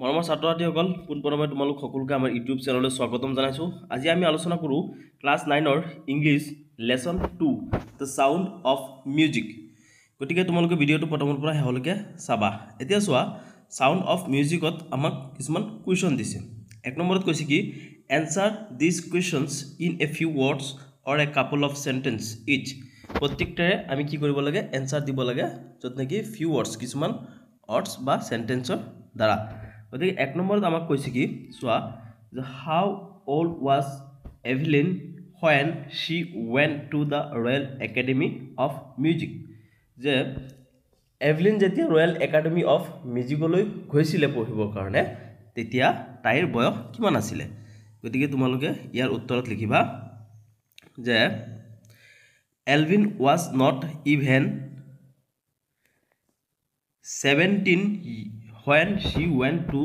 মৰমৰ ছাত্ৰ ছাত্ৰীসকল পোনপ্ৰথমে তোমালোক সকলোকে আমাৰ ইউটিউব চেনেললৈ স্বাগতম জনাইছোঁ। আজি আমি আলোচনা কৰোঁ ক্লাছ 9ৰ English lesson 2 the sound of music. গতিকে তোমালোকে ভিডিঅ'টো প্ৰথমৰ পৰা শেষলৈকে চাবা। এতিয়া চোৱা, সাউন্ড অফ মিউজিকত আমাক কিছুমান কুৱেশ্যন দিছে। এক নম্বৰত কৈছে কি answer this questions in a few words or a couple of sentences each. প্ৰত্যেকটাৰে আমি কি কৰিব লাগে, এনসাৰ দিব লাগে য'ত নেকি ফিউ ৱৰ্ডছ কিছুমান ৱৰ্ডছ বা সেন্টেন্সৰ দ্বাৰা। গতিকে এক নম্বৰত আমাক কৈছে কি চোৱা, how old was Evelyn when she went to the Royal Academy of Music। যে এভলিন যেতিয়া ৰয়েল একাডেমি অফ মিউজিকলৈ গৈছিলে পঢ়িবৰ কাৰণে তেতিয়া তাইৰ বয়স কিমান আছিলে। গতিকে তোমালোকে ইয়াৰ উত্তৰত লিখিবা যে Elvin was not even 17 when she went to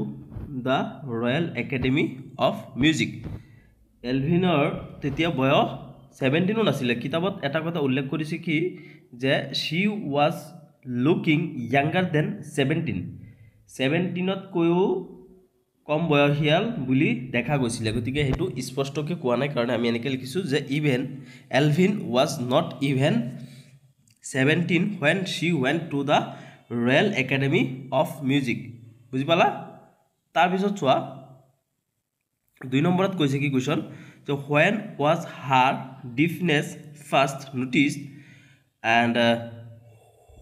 the Royal Academy of Music। এলভিনৰ তেতিয়া বয়স 17ও নাছিলে। কিতাপত এটা কথা উল্লেখ কৰিছে কি যে she was looking younger than 17। 17তকৈও কম বয়সীয়াল বুলি দেখা গৈছিলে। গতিকে সেইটো স্পষ্টকৈ কোৱা নাই কাৰণে আমি এনেকৈ লিখিছোঁ যে even Elvin was not even 17 when she went to the Royal Academy of Music। বুজি পালা? তাৰপিছত চোৱা, 2 নম্বৰত কৈছে কি কুৱেশ্যন যে when was her deafness first noticed and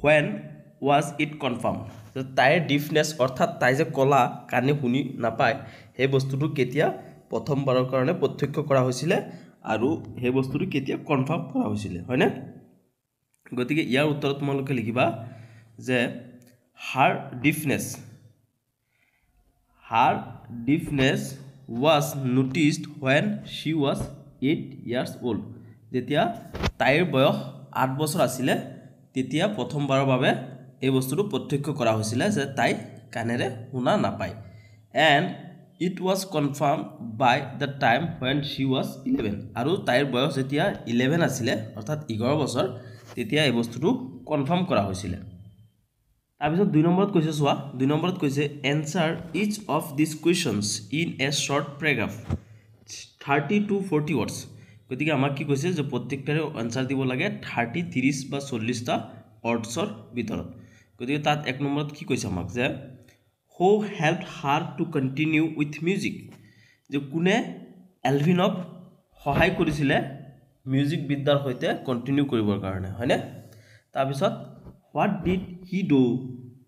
when was it confirmed। যে তাইৰ ডিফনেছ অৰ্থাৎ তাই যে কলা কাণে শুনি নাপায় সেই বস্তুটো কেতিয়া প্ৰথমবাৰৰ কাৰণে প্ৰত্যক্ষ কৰা হৈছিলে আৰু সেই বস্তুটো কেতিয়া কনফাৰ্ম কৰা হৈছিলে, হয়নে? গতিকে ইয়াৰ উত্তৰত তোমালোকে লিখিবা যে her deafness was noticed when she was 8 years old। যেতিয়া তাইৰ বয়স 8 বছৰ আছিলে তেতিয়া প্ৰথমবাৰৰ বাবে এই বস্তুটো প্ৰত্যক্ষ কৰা হৈছিলে যে তাই কাণেৰে শুনা নাপায়। and it was confirmed by the time when she was 11। আৰু তাইৰ বয়স যেতিয়া 11 আছিলে অৰ্থাৎ 11 বছৰ তেতিয়া এই বস্তুটো কনফাৰ্ম কৰা হৈছিলে। তাৰপিছত 2 নম্বৰত কৈছে চোৱা, 2 নম্বৰত কৈছে answer each of this questions in a short paragraph 30 to 40 words. গতিকে আমাক কি কৈছে যে প্ৰত্যেকটাৰে এনসাৰ দিব লাগে 30, 30 বা 40টা ৱৰ্ডছৰ ভিতৰত। গতিকে তাত 1 নম্বৰত কি কৈছে আমাক যে who helped her to continue with music. যে কোনে এলভিনক সহায় কৰিছিলে মিউজিক বিদ্যাৰ সৈতে কণ্টিনিউ কৰিবৰ কাৰণে, হয়নে? তাৰপিছত হোৱাট ডিড হি ডু,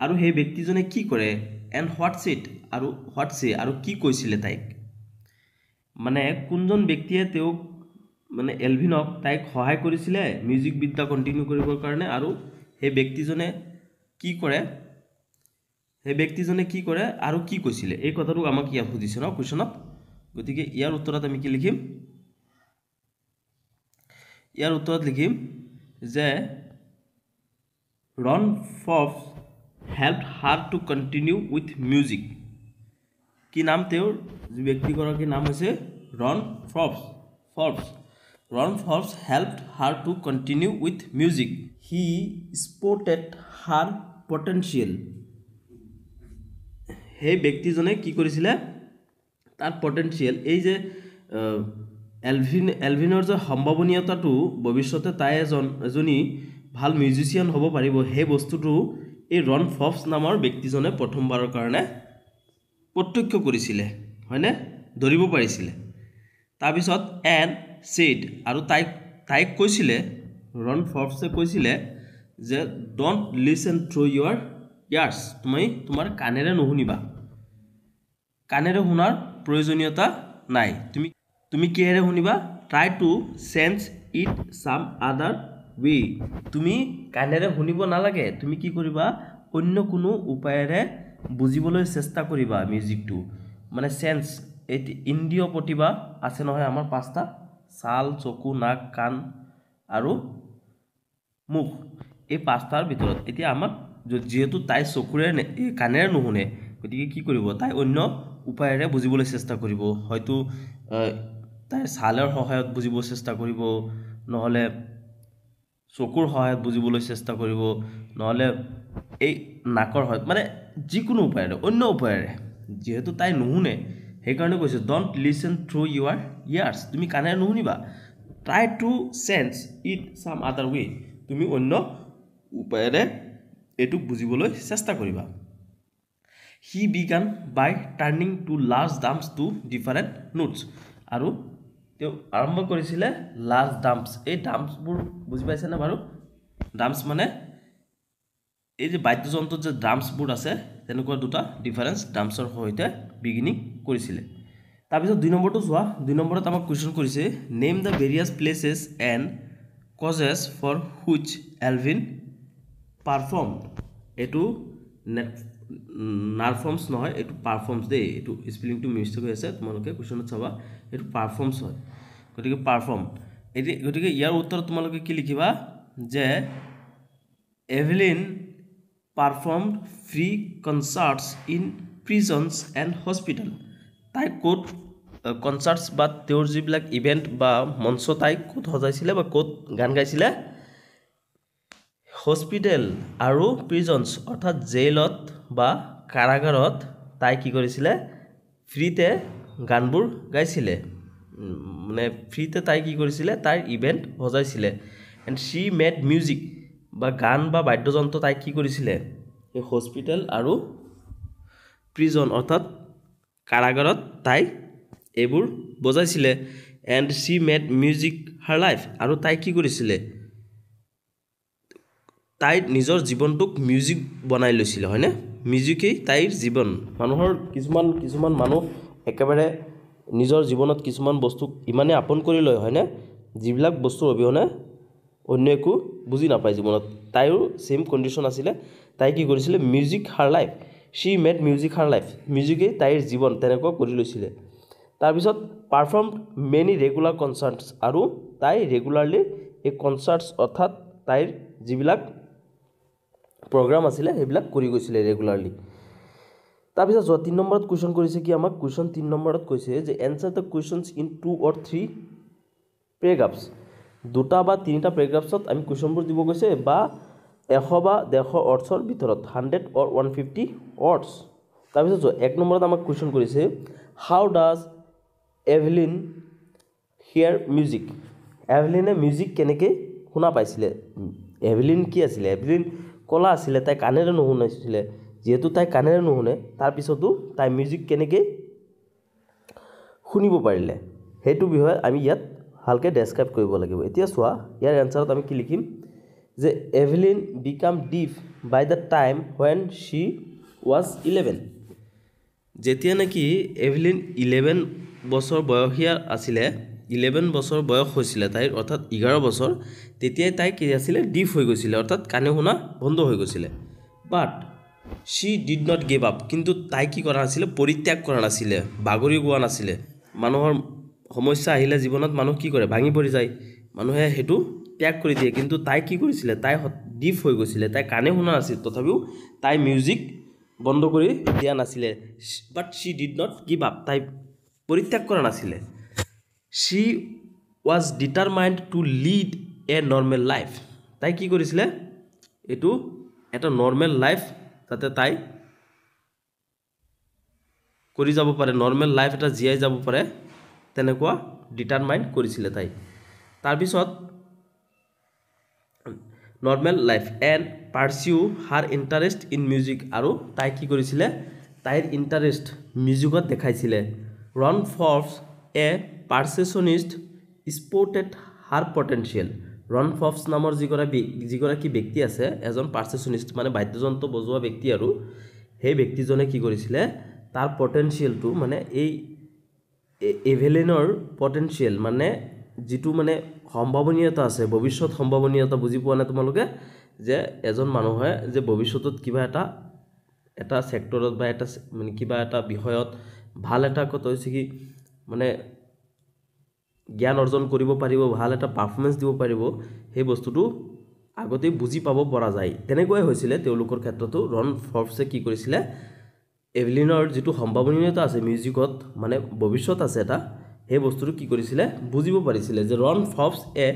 আৰু সেই ব্যক্তিজনে কি কৰে, এণ্ড হোৱাট ছেড, আৰু হোৱাট ছে, আৰু কি কৈছিলে তাইক। মানে কোনজন ব্যক্তিয়ে তেওঁক মানে এলভিনক তাইক সহায় কৰিছিলে মিউজিক বিদ্যা কণ্টিনিউ কৰিবৰ কাৰণে আৰু সেই ব্যক্তিজনে কি কৰে, আৰু কি কৈছিলে, এই কথাটো আমাক ইয়াত সুধিছে ন কুৱেশ্যনত। গতিকে ইয়াৰ উত্তৰত আমি কি লিখিম, ইয়াৰ উত্তৰত লিখিম যে Ron Forbes helped her to continue with music. কি নাম তেওঁৰ, ব্যক্তিগৰাকীৰ নাম হৈছে Ron Forbes. Ron Forbes helped her to continue with music. He spotted her potential. সেই ব্যক্তিজনে কি কৰিছিলে তাৰ পটেনচিয়েল, এই যে এলভিনৰ যে সম্ভাৱনীয়তাটো ভৱিষ্যতে তাই এজনী ভাল মিউজিচিয়ান হ'ব পাৰিব সেই বস্তুটো এই ৰন ফৰ্বছ নামৰ ব্যক্তিজনে প্ৰথমবাৰৰ কাৰণে প্ৰত্যক্ষ কৰিছিলে, হয়নে, ধৰিব পাৰিছিলে। তাৰপিছত এণ্ড ছেড, আৰু তাইক কৈছিলে, ৰন ফৰ্বছে কৈছিলে যে don't listen through your ears. তুমি তোমাৰ কাণেৰে নুশুনিবা, কাণেৰে শুনাৰ প্ৰয়োজনীয়তা নাই, তুমি কিহেৰে শুনিবা, ট্ৰাই টু চেঞ্জ ইট চাম আদাৰ ৱে। তুমি কাণেৰে শুনিব নালাগে, তুমি কি কৰিবা, অন্য কোনো উপায়েৰে বুজিবলৈ চেষ্টা কৰিবা মিউজিকটো। মানে চেঞ্জ, এই ইন্দ্ৰিয় প্ৰতিভা আছে নহয় আমাৰ 5টা, ছাল, চকু, নাক, কাণ আৰু মুখ, এই 5টাৰ ভিতৰত। এতিয়া আমাক যিহেতু তাই চকুৰে কাণেৰে নুশুনে গতিকে কি কৰিব, তাই অন্য উপায়েৰে বুজিবলৈ চেষ্টা কৰিব। হয়তো তাইৰ ছালৰ সহায়ত বুজিব চেষ্টা কৰিব, নহ'লে চকুৰ সহায়ত বুজিবলৈ চেষ্টা কৰিব, নহ'লে এই নাকৰ সহায়ত, মানে যিকোনো উপায়েৰে, অন্য উপায়েৰে যেহেতু তাই নুশুনে সেইকাৰণে কৈছে don't listen through your ears তুমি কাণেৰে নুশুনিবা try to change it some other way তুমি অন্য উপায়েৰে এইটোক বুজিবলৈ চেষ্টা কৰিবা he began by turning two large drums to different notes আৰু তেওঁ আৰম্ভ কৰিছিলে লাৰ্জ ডাম্পছ এই ডাম্পছবোৰ বুজি পাইছেনে বাৰু ডাম্পছ মানে এই যে বাদ্যযন্ত্ৰত যে ড্ৰামছবোৰ আছে তেনেকুৱা দুটা ডিফাৰেন্স ড্ৰামছৰ সৈতে বিগিনিং কৰিছিলে তাৰপিছত 2 নম্বৰটো চোৱা 2 নম্বৰত আমাক কোৱেশ্চন কৰিছে name the various places and causes for which Elvin perform এইটো নাৰফৰ্মছ নহয় এইটো পাৰফৰ্মছ দেই এইটো স্পেলিংটো মিষ্টেক হৈ আছে তোমালোকে কোৱেশ্চনত চাবা এইটো পাৰফৰ্মছ হয় গতিকে পাৰফৰ্ম গতিকে ইয়াৰ উত্তৰত তোমালোকে কি লিখিবা যে Evelyn performed free concerts in prisons and hospital তাই কোট কনসার্টস বা তেওঁৰ যিবিলাক ইভেন্ট বা মঞ্চ তাই কোট সজাইছিলে বা কোট গান গাইছিলে হস্পিটেল আৰু প্ৰিজনস অৰ্থাৎ জেলত বা কাৰাগাৰত তাই কি কৰিছিলে ফ্ৰীতে গানবোৰ গাইছিলে মানে ফ্ৰীতে তাই কি কৰিছিলে তাইৰ ইভেন্ট সজাইছিলে এণ্ড শি মেড মিউজিক বা গান বা বাদ্যযন্ত্ৰ তাই কি কৰিছিলে এই হস্পিটেল আৰু প্ৰিজন অৰ্থাৎ কাৰাগাৰত তাই এইবোৰ বজাইছিলে এণ্ড শি মেড মিউজিক হাৰ লাইফ আৰু তাই কি কৰিছিলে তাই নিজৰ জীৱনটোক মিউজিক বনাই লৈছিলে হয়নে মিউজিকেই তাইৰ জীৱন মানুহৰ কিছুমান মানুহ একেবাৰে নিজৰ জীৱনত কিছুমান বস্তুক ইমানে আপন কৰি লয় হয়নে যিবিলাক বস্তুৰ অবিহনে অন্য একো বুজি নাপায় জীৱনত তাইৰো সেম কন্ডিশন আছিলে তাই কি কৰিছিলে মিউজিক হাৰ লাইফ শি মেড মিউজিক হাৰ লাইফ মিউজিকেই তাইৰ জীৱন তেনেকুৱা কৰি লৈছিলে তাৰপিছত পাৰফৰ্ম মেনি ৰেগুলাৰ কনচাৰ্টছ আৰু তাই ৰেগুলাৰলি এই কনচাৰ্টছ অৰ্থাৎ তাইৰ যিবিলাক প্ৰগ্ৰাম আছিলে সেইবিলাক কৰি গৈছিলে ৰেগুলাৰলি তাৰপিছত 3 নম্বৰত কোৱেশ্চন কৰিছে কি আমাক কোৱেশ্চন 3 নম্বৰত কৈছে যে answer the questions in 2 or 3 paragraphs দুটা বা তিনিটা পেৰাগ্ৰাফছত আমি কোৱেশ্চনবোৰ দিব গৈছে বা 100 বা 150 অৰ্ডছৰ ভিতৰত 100 অৰ 150 অৰ্ডছ তাৰপিছত 1 নম্বৰত আমাক কোৱেশ্চন কৰিছে হাউ does Evelyn here music এভেলিনে music কেনেকৈ শুনা পাইছিলে এভেলিন কি আছিলে এভেলিন কলা আছিলে তাই কাণেৰে নুশুনাইছিলে যেহেতু তাই কাণেৰে নুশুনে তাৰপিছতো তাই মিউজিক কেনেকৈ শুনিব পাৰিলে সেইটো বিষয়ে আমি ইয়াত ভালকৈ ডেছক্ৰাইব কৰিব লাগিব এতিয়া চোৱা ইয়াৰ এনসাৰত আমি কি লিখিম যে Evelyn became deaf by the time when she was 11 যেতিয়া নেকি এভেলিন 11 বছৰ বয়সীয়া আছিলে 11 বছৰ বয়স হৈছিলে তাইৰ অৰ্থাৎ 11 বছৰ তেতিয়াই তাই কি আছিলে ডিফ হৈ গৈছিলে অৰ্থাৎ কাণে শুনা বন্ধ হৈ গৈছিলে বাট she did not give up কিন্তু তাই কি কৰা নাছিলে পৰিত্যাগ কৰা নাছিলে বাগৰি গোৱা নাছিলে মানুহৰ সমস্যা আহিলে জীৱনত মানুহ কি কৰে ভাঙি পৰি যায় মানুহে হেতু ত্যাগ কৰি দিয়ে কিন্তু তাই কি কৰিছিলে তাই ডিফ হৈ গৈছিলে তাই কাণে শুনা আছিল তথাপিও তাই মিউজিক বন্ধ কৰি দিয়া নাছিলে বাট she did not give up তাই পৰিত্যাগ কৰা নাছিলে she was determined to lead a normal life তাই কি কৰিছিলে এটো এটা নৰ্মেল লাইফ তাতে তাই কৰি যাব পাৰে নৰ্মেল লাইফ এটা জিয়াই যাব পাৰে তেনেকুৱা ডিটাৰমাইন কৰিছিলে তাই তাৰ পিছত normal life and pursue her interest in music আৰু তাই কি কৰিছিলে তাইৰ ইণ্টাৰেষ্ট মিউজিকত দেখাইছিলে Ron Forbes a percussionist spotted her potential Ron Forbes নামৰ যিগৰাকী ব্যক্তি আছে এজন পাৰচেছনিষ্ট মানে বাদ্যযন্ত্ৰ বজোৱা ব্যক্তি আৰু সেই ব্যক্তিজনে কি কৰিছিলে তাৰ পটেনশিয়েলটো মানে এই এভেলিনৰ পটেনশিয়েল মানে যেটো মানে সম্ভাৱনীয়তা আছে ভৱিষ্যত সম্ভাৱনীয়তা বুজি পোৱা না তোমালোকে যে এজন মানুহে যে ভৱিষ্যতত কিবা এটা সেক্টৰত বা এটা মানে কিবা এটা বিষয়ত ভাল এটা কত হৈছে কি মানে জ্ঞান অৰ্জন কৰিব পাৰিব ভাল এটা পাৰফৰমেন্স দিব পাৰিব সেই বস্তুটো আগতে বুজি পাব পৰা যায় তেনেকৈ হৈছিলে তেওঁলোকৰ ক্ষেত্ৰতো ৰন ফৰ্বছে কি কৰিছিলে এভেলিনৰ যেটো সম্ভাৱনীয়তা আছে মিউজিকত মানে ভৱিষ্যত আছে এটা সেই বস্তুটো কি কৰিছিলে বুজিব পাৰিছিলে যে Ron Forbes a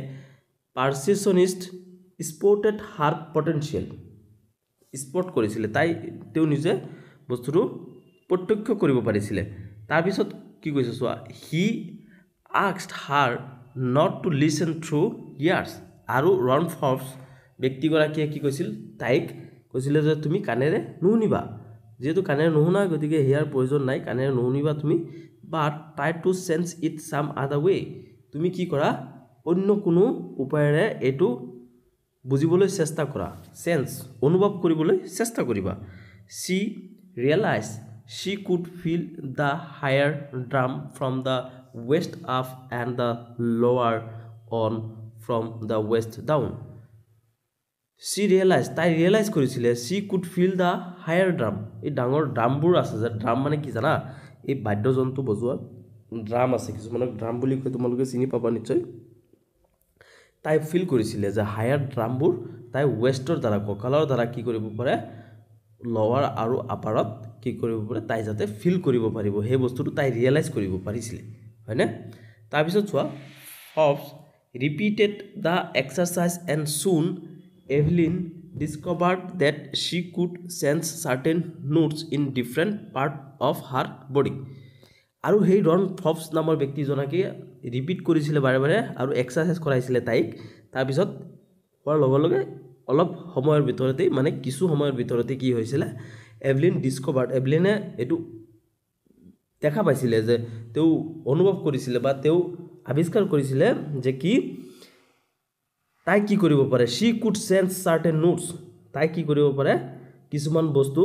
percussionist spotted her potential sport কৰিছিলে তাই তেও নিজে বস্তুটো প্ৰত্যক্ষ কৰিব পাৰিছিলে তাৰপিছত কি কৈছে চোৱা হি asked her not to listen through ears আৰু ৰন ফৰ্বছ ব্যক্তিগৰাকীয়ে কি কৈছিল তাইক কৈছিলে যে তুমি কাণেৰে নুশুনিবা যেহেতু কাণেৰে নুশুনা গতিকে হিয়াৰ প্ৰয়োজন নাই কাণেৰে নুশুনিবা তুমি but try to sense it some other way তুমি কি কৰা অন্য কোনো উপায়েৰে এটো বুজিবলৈ চেষ্টা কৰা সেন্স অনুভৱ কৰিবলৈ চেষ্টা কৰিবা she realized she could feel the higher drum from the west up and the lower on from the west down she realized তাই ৰিয়েলাইজ কৰিছিলে she could feel the higher drum এই ডাঙৰ ড্ৰামবোৰ আছে যে ড্ৰাম মানে কি জানা এই বাদ্যযন্ত্ৰ বজোৱা ড্ৰাম আছে কিছুমানক ড্ৰাম বুলি কয় তোমালোকে চিনি পাবা নিশ্চয় তাই ফিল কৰিছিলে যে হায়াৰ ড্ৰামবোৰ তাই ৱেষ্টৰ দ্বাৰা কঁকালৰ দ্বাৰা কি কৰিব পাৰে লৱাৰ আৰু আপাৰত কি কৰিব পাৰে তাই যাতে ফিল কৰিব পাৰিব সেই বস্তুটো তাই ৰিয়েলাইজ কৰিব পাৰিছিলে হয়নে তাৰপিছত চোৱা Forbes repeated the exercise and soon Evelyn discovered that she could sense certain notes in different part of her body আৰু সেই ৰন ফৰ্বছ নামৰ ব্যক্তিজনকে ৰিপিট কৰিছিলে বাৰে বাৰে আৰু এক্সাৰসাইজ কৰাইছিলে তাইক তাৰপিছত হোৱাৰ লগে লগে অলপ সময়ৰ ভিতৰতে মানে কিছু সময়ৰ ভিতৰতে কি হৈছিলে এভলিনে এটো দেখা পাইছিলে যে তেও অনুভৱ কৰিছিলে বা তেও আৱিষ্কাৰ কৰিছিলে যে কি তাই কি কৰিব পাৰে she could sense certain notes তাই কি কৰিব পাৰে কিছুমান বস্তু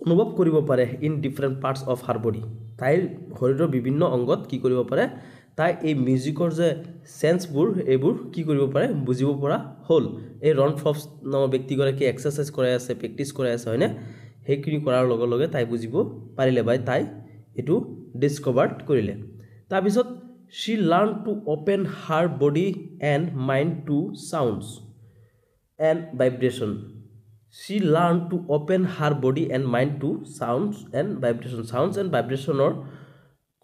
অনুভৱ কৰিব পাৰে in different parts of her body তাইৰ শৰীৰৰ বিভিন্ন অংগত কি কৰিব পাৰে তাই এই মিউজিকৰ যে সেন্সবোৰ এইবোৰ কি কৰিব পাৰে বুজিব পৰা হল এই ৰন ফৰ্বছ নামৰ ব্যক্তিগৰাকী এক্সাৰসাইজ কৰাই আছে প্ৰেক্টিস কৰাই আছে হয়নে হেইখিনি কৰাৰ লগে লগে তাই বুজিব পাৰিলে বাই তাই এটো ডিসকভাৰ্ড কৰিলে তাৰপিছত she learned to open her body and mind to sounds and vibration she learned to open her body and mind to sounds and vibration or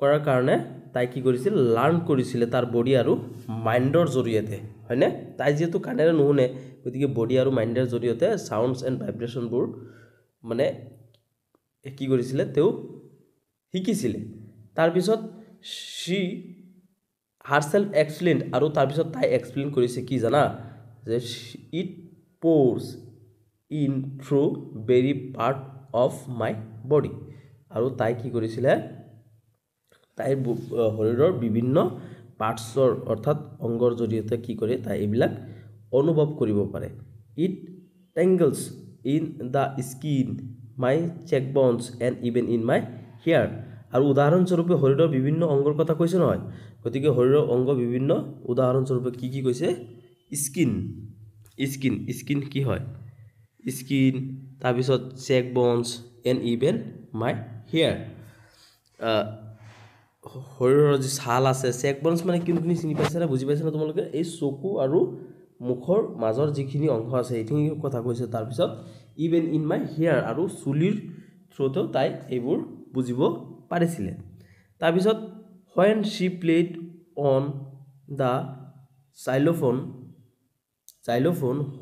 কৰাৰ কাৰণে তাই কি কৰিছিল লাৰ্ন কৰিছিলে তাৰ বডি আৰু মাইন্ডৰ জৰিয়তে হয়নে তাই যেটো কানেৰে নুহুনে গতিকে বডি আৰু মাইন্ডৰ জৰিয়তে সাউন্ডস এন্ড ভাইব্ৰেশনবোৰ মানে কি কৰিছিলে তেও শিকিছিলে তাৰ পিছত she herself explained আৰু তাৰ পিছত তাই এক্সপ্লেইন কৰিছে কি জানা যে it pours in through very part of my body আৰু তাই কি কৰিছিলে তাইৰ শৰীৰৰ বিভিন্ন পাৰ্টছৰ অৰ্থাৎ অংগৰ জৰিয়তে কি কৰে তাই এইবিলাক অনুভৱ কৰিব পাৰে it tangles in the skin my cheekbones and even in my hair আৰু উদাহৰণ স্বৰূপে শৰীৰৰ বিভিন্ন অংগৰ কথা কৈছে নহয় গতিকে শৰীৰৰ অংগ বিভিন্ন উদাহৰণ স্বৰূপে কি কৈছে স্কিন কি হয় স্কিন তাৰ পিছত চেকবোনছ এণ্ড ইভেন মাই হেয়াৰ শৰীৰৰ যে ছাল আছে চেকবোনছ মানে কিনখিনি চিনি পাইছা না বুজি পাইছা না তোমালোকে এই চকু আৰু মুখৰ মাজৰ যিখিনি অংশ আছে এইখিনি কথা কৈছে তাৰ পিছত ইভেন ইন মাই হেয়াৰ আৰু চুলিৰ থ্ৰুটো তাই এইবোৰ বুজিব পাৰিছিলে তাৰ পিছত when she played on the xylophone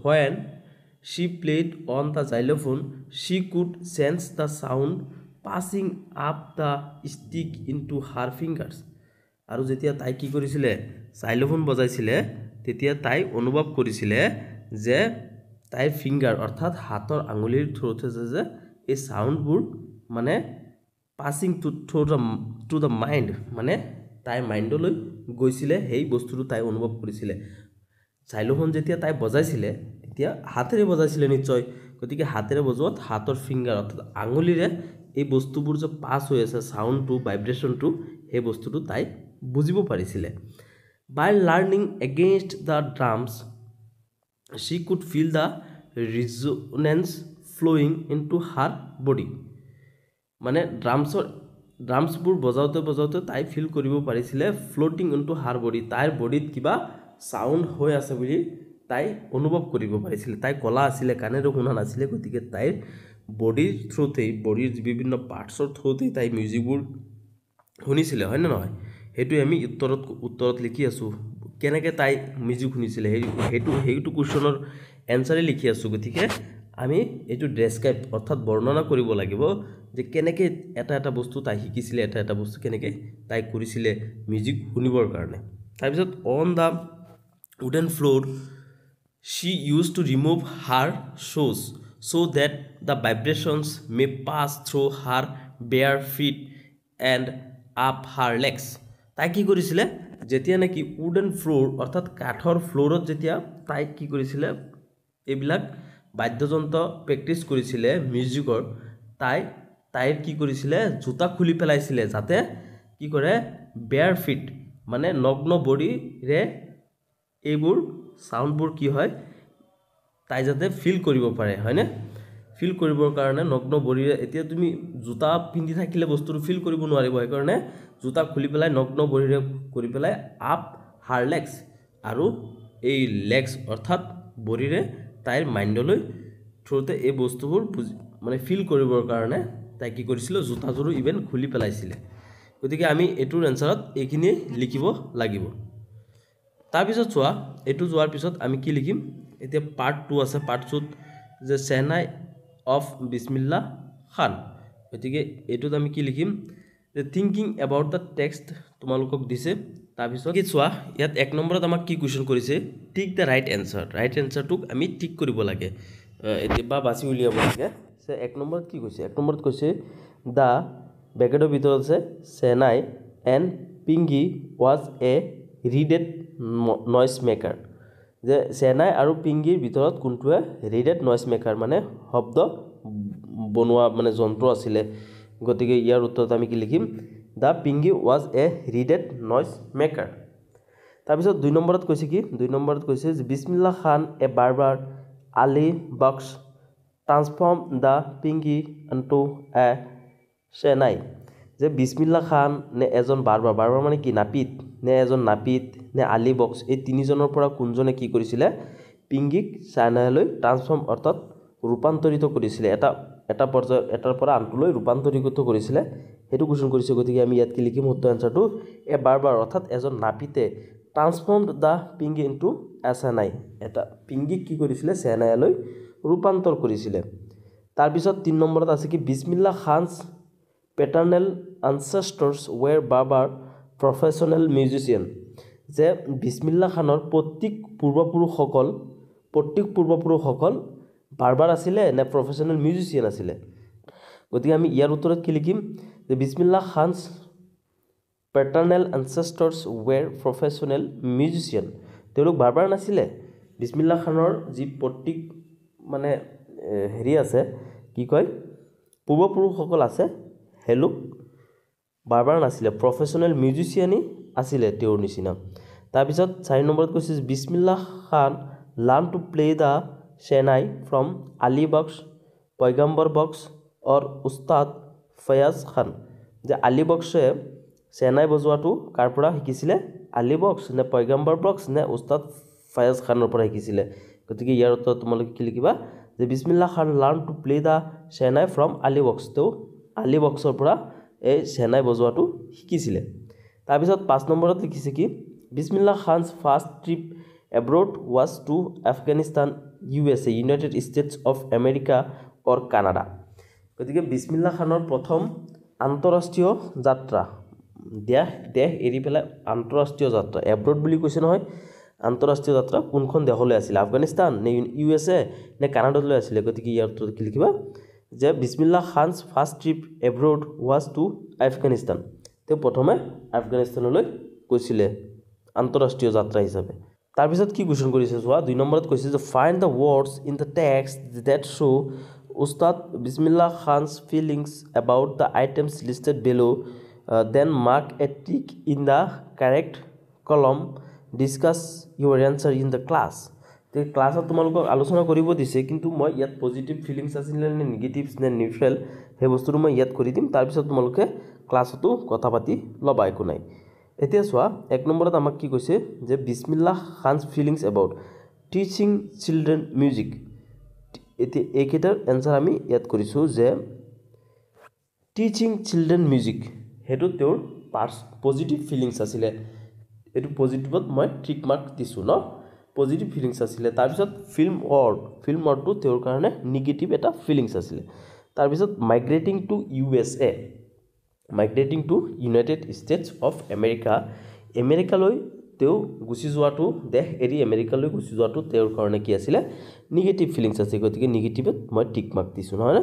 when she played on the xylophone she could sense the sound passing up the stick into her fingers আৰু যেতিয়া তাই কি কৰিছিলে xylophone বজাইছিলে তেতিয়া তাই অনুভৱ কৰিছিলে যে তাই ফিংগাৰ অৰ্থাৎ হাতৰ আঙুলিৰ থ্ৰুতে যে এই সাউন্ডবোৰ মানে passing to the mind মানে তাই মাইন্ডলৈ গৈছিলে সেই বস্তুটো তাই অনুভৱ কৰিছিলে xylophone যেতিয়া তাই বজাইছিলে তেতিয়া হাতেৰে বজাইছিলে নিশ্চয় গতিকে হাতেৰে বজোৱাত হাতৰ ফিংগাৰ অৰ্থাৎ আঙুলিৰে এই বস্তুবোৰ যে পাস হৈ আছে সাউন্ডটো ভাইব্ৰেশনটো এই বস্তুটো তাই বুজিব পাৰিছিলে by learning against the drums she could feel the resonance flowing into her body মানে ড্ৰামছবোৰ বজাওতে তাই ফিল কৰিব পাৰিছিলে ফ্লোটিং ইনটু হাৰ বডি তাইৰ বডিত কিবা সাউন্ড হৈ আছে বুলি তাই অনুভৱ কৰিব পাৰিছিলে তাই কলা আছিল কানেৰে শুনা নাছিল গতিকে তাইৰ বডিৰ থ্ৰুতে বডিৰ বিভিন্ন পাৰ্টছৰ থ্ৰুতে তাই মিউজিকবোৰ শুনিছিল হয় না নহয় হেতু আমি উত্তৰত লিখি আছো কেনেকৈ তাই মিউজিক শুনিছিল হেতু কোৱেশ্চনৰ এনসাৰে লিখি আছো গতিকে আমি এইটো ডেছক্ৰাইব অৰ্থাৎ বৰ্ণনা কৰিব লাগিব যে কেনেকৈ এটা বস্তু তাই শিকিছিলে এটা বস্তু কেনেকৈ তাই কৰিছিলে মিউজিক শুনিবৰ কাৰণে তাৰপিছত on the wooden floor she used to remove her shoes so that the vibrations may pass through her bare feet and up her legs তাই কি কৰিছিলে যেতিয়া নেকি উডেন ফ্লোৰ অৰ্থাৎ কাঠৰ ফ্লোৰত যেতিয়া তাই কি কৰিছিলে এইবিলাক বাদ্যযন্ত্ৰ প্ৰেক্টিছ কৰিছিলে মিউজিকৰ তাইৰ কি কৰিছিলে জোতা খুলি পেলাইছিলে যাতে কি কৰে বেয়াৰ ফিট মানে নগ্ন বডিৰে এইবোৰ সাউন্ডবোৰ কি হয় তাই যাতে ফিল কৰিব পাৰে হয়নে ফিল কৰিবৰ কাৰণে নগ্ন বডিৰে এতিয়া তুমি জোতা পিন্ধি থাকিলে বস্তুটো ফিল কৰিব নোৱাৰিব এই কাৰণে জোতা খুলি পেলাই নগ্ন বডিৰে কৰি পেলাই আপ হাৰ লেগস আৰু এই লেগস অৰ্থাৎ বডিৰে তাইৰ মাইন্ডলৈ থ্ৰুতে এই বস্তুবোৰ মানে ফিল কৰিবৰ কাৰণে তাই কি কৰিছিল জোতাজোৰো ইভেন খুলি পেলাইছিলে গতিকে আমি এটোৰ এনসাৰত এইখিনি লিখিব লাগিব তাৰ পিছত চোৱা এটো যোৱাৰ পিছত আমি কি লিখিম এতিয়া পাৰ্ট 2 আছে পাৰ্ট 2 যে সেনাই অফ বিসমিল্লাহ খান গতিকে এটোত আমি কি লিখিম যে থিংকিং এবাউট দা টেক্সট তোমালোকক দিছে তাৰ পিছত কি চোৱা ইয়াত এক নম্বৰত আমাক কি কোৱেশ্চন কৰিছে টিক দা ৰাইট এনসাৰটোক আমি টিক কৰিব লাগে এতিবা বাছি উলিয়াব লাগে সে এক নম্বৰত কি কৈছে এক নম্বৰত কৈছে দা ব্ৰেকেটৰ ভিতৰত আছে shehnai and pungi was a reeded noise maker যে সেনাই আৰু পিংগিৰ ভিতৰত কোনটোৱে ৰিডেড নয়েজ মেকাৰ মানে শব্দ বনোৱা মানে যন্ত্ৰ আছিল গতিকে ইয়াৰ উত্তৰত আমি কি লিখিম দা পিংগি was a reeded noise maker তাৰ পিছত 2 নম্বৰত কৈছে কি 2 নম্বৰত কৈছে যে বিসমিল্লাহ খান এ বাৰবাৰ Ali box transform da পিংগি into a সেনাই যে বিসমিল্লাহ খান নে এজন বাৰবাৰ মানে কি নাপিত নে এজন নাপিত নে আলী বক্স এই তিনিজনৰ পৰা কোনজনে কি কৰিছিলে পিংগিক সেনাইলৈ ট্ৰান্সফৰ্ম অৰ্থাৎ ৰূপান্তৰিত কৰিছিলে এটা পৰ্যায় এটাৰ পৰা আনটোলৈ ৰূপান্তৰিত কৰিছিলে হেতু কোৱেশ্চন কৰিছে গতিকে আমি ইয়াত কি লিখিম উত্তৰ আনসাৰটো এ বাৰবাৰ অৰ্থাৎ এজন নাপিতে ট্ৰান্সফৰ্মড দা পিংগি ইনটু এ সেনাই এটা পিংগিক কি কৰিছিলে সেনাইলৈ ৰূপান্তৰ কৰিছিলে তাৰ পিছত 3 নম্বৰত আছে কি Bismillah Khan's পেটাৰ্নেল ancestors were barber professional musician যে বিসমিল্লাহ খানৰ প্ৰত্যেক পূৰ্বপুৰুষসকল বাৰবাৰ আছিলে নে প্ৰফেশনাল মিউজিচিয়ান আছিলে গতিকে আমি ইয়াৰ উত্তৰত কি লিখিম যে বিসমিল্লাহ Khan's পেটাৰ্নেল ancestors were professional musician তেওঁলোক বাৰবাৰ নাছিলে বিসমিল্লাহ খানৰ যি প্ৰত্যেক মানে হেৰি আছে কি কয় পূৰ্বপুৰুষসকল আছে হেলুক বাৰবাৰ নাছিলে প্ৰফেশনাল মিউজিচিয়ানি আছিলে তেওঁৰ নিচিনা তাৰ পিছত 4 নম্বৰত কৈছে বিসমিল্লাহ খান লাৰ্ন টু প্লে দা সেনাই ফ্ৰম আলী বক্স পয়গম্বৰ বক্স অৰ উস্তাদ ফয়াজ খান যে আলী বক্সে সেনাই বজোৱাটো কাৰ পৰা শিকিছিলে আলী বক্স নে পয়গম্বৰ বক্স নে উস্তাদ ফয়াজ খানৰ পৰা শিকিছিলে গতিকে ইয়াৰ উত্তৰ তোমালোকে কি লিখিবা যে বিসমিল্লাহ খান লাৰ্ন টু প্লে দা সেনাই ফ্ৰম আলী বক্স তো আলী বক্সৰ পৰা এই সেনাই বজোৱাটো শিকিছিলে তাৰ পিছত 5 নম্বৰত লিখিছে কি Bismillah Khan's first trip abroad was to Afghanistan USA United States of America or Canada গতিকে বিসমিল্লাহ খানৰ প্ৰথম আন্তঃৰাষ্ট্ৰীয় যাত্ৰা দেশ এৰি পেলাই আন্তঃৰাষ্ট্ৰীয় যাত্ৰা এব্ৰড বুলি কৈছে নহয় আন্তঃৰাষ্ট্ৰীয় যাত্ৰা কোনখন দেশলৈ আছিল আফগানিস্তান নে USA নে কানাডালৈ আছিল গতিকে ইয়াৰ উত্তৰত কি লিখিবা যে বিসমিল্লাহ Khan's first trip abroad was to Afghanistan তে প্ৰথমে আফগানিস্তানলৈ গৈছিলে আন্তঃৰাষ্ট্ৰীয় যাত্ৰা হিচাপে তাৰ পিছত কি কোৱেশ্চন কৰিছে চোৱা 2 নম্বৰত কৈছে যে find the words in the text that show Ustad Bismillah Khan's feelings about the items listed below then mark a tick in the correct column discuss your answer in the class তে ক্লাছত তোমালোকক আলোচনা কৰিব দিছে কিন্তু মই ইয়াত পজিটিভ ফিলিংস আছিল নে নেগেটিভস নে নিউট্ৰেল হে বস্তুটো মই ইয়াত কৰি দিম তাৰ পিছত তোমালোকে ক্লাছতো কথা পাতি লবা একো নাই এতিয়া চোৱা 1 নম্বৰত আমাক কি কৈছে যে বিসমিল্লাহ Khan's feelings about teaching children music এতিয়া এইকেইটাৰ এনসাৰ আমি ইয়াত কৰিছো যে টিচিং চিলড্ৰেন মিউজিক হেতু তেওঁৰ পজিটিভ ফিলিংস আছিল এটো পজিটিভত মই ট্ৰিক মাৰ্ক দিছো ন পজিটিভ ফিলিংছ আছিলে তাৰপিছত ফিল্ম ৱৰ্ডটো তেওঁৰ কাৰণে নিগেটিভ এটা ফিলিংছ আছিলে তাৰপিছত migrating to USA migrating to United States of আমেৰিকালৈ তেওঁ গুচি যোৱাটো দেশ এৰি আমেৰিকালৈ গুচি যোৱাটো তেওঁৰ কাৰণে কি আছিলে নিগেটিভ ফিলিংছ আছে গতিকে নিগেটিভত মই টিক মাৰ্ক দিছোঁ নহয় না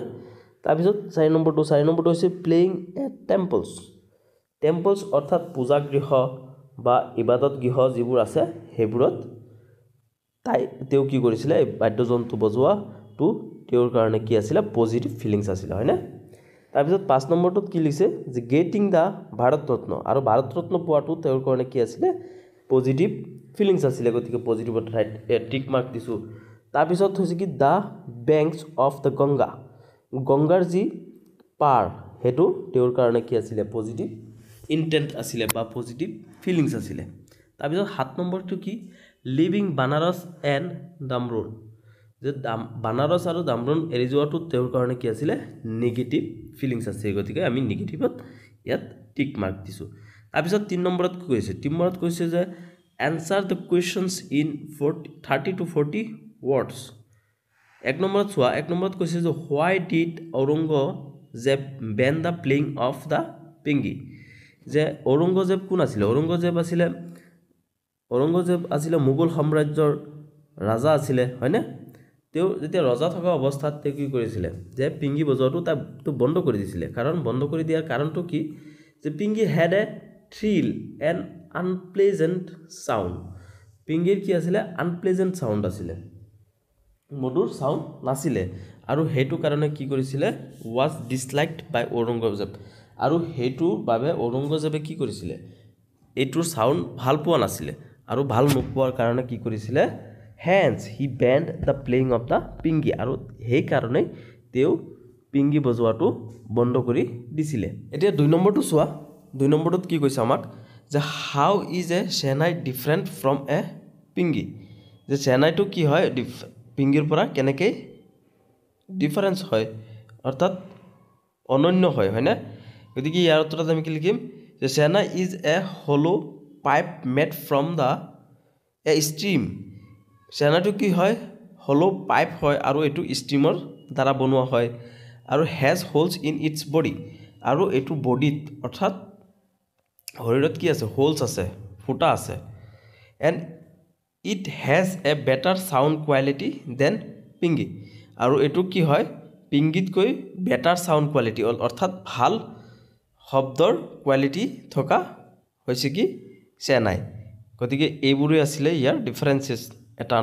তাৰপিছত 4 নম্বৰটো হৈছে প্লেইং এট টেম্পলছ অৰ্থাৎ পূজাগৃহ বা ইবাদত গৃহ যিবোৰ আছে সেইবোৰত তেওঁ কি কৰিছিলে বাদ্যযন্ত্ৰ বজোৱাটো তেওঁৰ কাৰণে কি আছিলে পজিটিভ ফিলিংছ আছিলে হয় না তাৰপিছত 5 নম্বৰটোত কি লিখিছে যে গেটিং দা ভাৰত ৰত্ন আৰু ভাৰত ৰত্ন পোৱাটো তেওঁৰ কাৰণে কি আছিলে পজিটিভ ফিলিংছ আছিলে গতিকে পজিটিভত টিক মাৰ্ক দিছোঁ তাৰপিছত হৈছে কি দা বেংকছ অফ দ্য গংগাৰ যি পাৰ হেতু তেওঁৰ কাৰণে কি আছিলে পজিটিভ ইনটেন্ট আছিলে বা পজিটিভ ফিলিংছ আছিলে তাৰপিছত 7 নম্বৰটো কি লিভিং বানাৰস এণ্ড দামৰুণ যে বানাৰস আৰু দামৰুণ এৰি যোৱাটো তেওঁৰ কাৰণে কি আছিলে নিগেটিভ ফিলিংছ আছে গতিকে আমি নিগেটিভত ইয়াত টিক মাৰ্ক দিছোঁ তাৰপিছত 3 নম্বৰত কি কৈছে 3 নম্বৰত কৈছে যে answer the questions in 30 to 40 words 1 নম্বৰত চোৱা 1 নম্বৰত কৈছে যে why did Aurangzeb ban the playing of the pungi যে ঔৰংগজেব কোন আছিলে ঔৰংগজেব আছিলে মোগল সাম্ৰাজ্যৰ ৰাজা আছিলে হয়নে তেওঁ যেতিয়া ৰজা থকা অৱস্থাত তেওঁ কি কৰিছিলে যে পিংগি বজোৱাটো তাক বন্ধ কৰি দিছিলে কাৰণ বন্ধ কৰি দিয়াৰ কাৰণটো কি যে pungi had a shrill and unpleasant sound পিংগিৰ কি আছিলে আনপ্লেজেণ্ট সাউণ্ড আছিলে মধুৰ সাউণ্ড নাছিলে আৰু হেতু কাৰণে কি কৰিছিলে ওয়াজ ডিসলাইকড বাই ঔৰংগজেব আৰু হেতু বাবে ঔৰংগজেবে কি কৰিছিলে এইটোৰ সাউণ্ড ভাল পোৱা নাছিলে আৰু ভাল নোপোৱাৰ কাৰণে কি কৰিছিলে hence he banned the playing of the pingi আৰু সেই কাৰণে তেওঁ পিংগি বজোৱাটো বন্ধ কৰি দিছিলে এতিয়া 2 নম্বৰটো চোৱা 2 নম্বৰটোত কি কৈছে আমাক যে how is a shehnai different from a pingi যে shehnaiটো কি হয় পিংগিৰ পৰা কেনেকৈ ডিফাৰেন্স হয় অৰ্থাৎ অনন্য হয় হয়নে গতিকে ইয়াৰ উত্তৰত আমি কি লিখিম যে shehnai is a hollow pipe made from the a stream shehnaiটো কি হয় হলো পাইপ হয় আৰু এটো ষ্ট্ৰিমৰ দ্বাৰা বনোৱা হয় আৰু has holes in it's body আৰু এটো বডিত অৰ্থাৎ শৰীৰত কি আছে হোলছ আছে ফুটা আছে and it has a better sound quality than pungi আৰু এটো কি হয় পিংগিতকৈ বেটাৰ সাউণ্ড কোৱালিটি অৰ্থাৎ ভাল শব্দৰ কোৱালিটি থকা হৈছে কি shehnai গতিকে এইবোৰে আছিলে ইয়াৰ ডিফাৰেন্সেস এটা